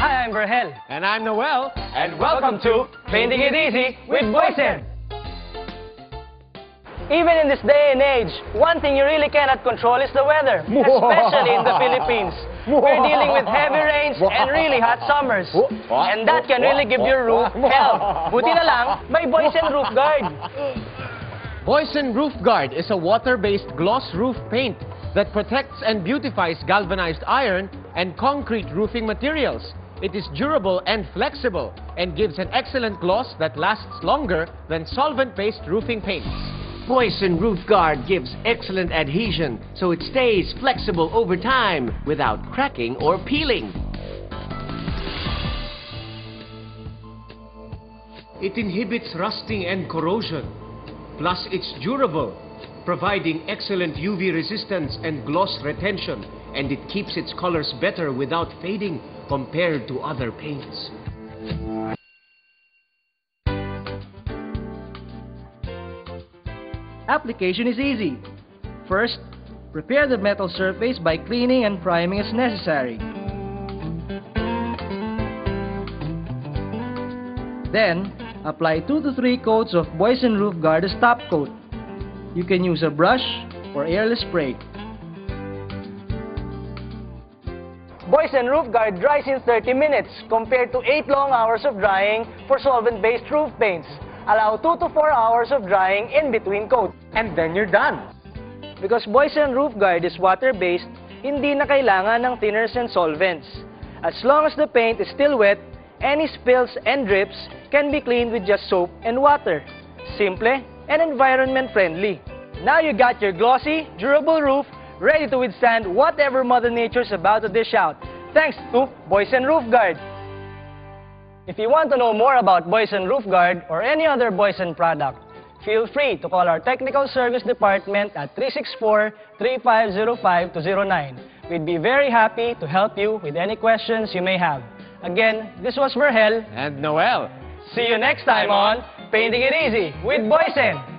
Hi, I'm Verhel. And I'm Noel. And welcome to Painting It Easy with Boysen. Even in this day and age, one thing you really cannot control is the weather, especially in the Philippines. We're dealing with heavy rains and really hot summers. And that can really give your roof hell. Buti na lang, may Boysen Roof Guard. Boysen Roof Guard is a water-based gloss roof paint that protects and beautifies galvanized iron and concrete roofing materials. It is durable and flexible and gives an excellent gloss that lasts longer than solvent-based roofing paints. Boysen Roof Guard gives excellent adhesion, so it stays flexible over time without cracking or peeling. It inhibits rusting and corrosion. Plus, it's durable, providing excellent UV resistance and gloss retention, and it keeps its colors better without fading compared to other paints. Application is easy. First, prepare the metal surface by cleaning and priming as necessary. Then, apply 2 to 3 coats of Boysen Roof Guard as top coat. You can use a brush or airless spray. Boysen Roof Guard dries in 30 minutes compared to 8 long hours of drying for solvent-based roof paints. Allow 2 to 4 hours of drying in between coats. And then you're done. Because Boysen Roof Guard is water-based, hindi na kailangan ng thinners and solvents. As long as the paint is still wet, any spills and drips can be cleaned with just soap and water. Simple and environment-friendly. Now you got your glossy, durable roof ready to withstand whatever Mother Nature's about to dish out. Thanks to Boysen Roof Guard. If you want to know more about Boysen Roof Guard or any other Boysen product, feel free to call our technical service department at 364-3505-209. We'd be very happy to help you with any questions you may have. Again, this was Verhel and Noel. See you next time on Painting It Easy with Boysen.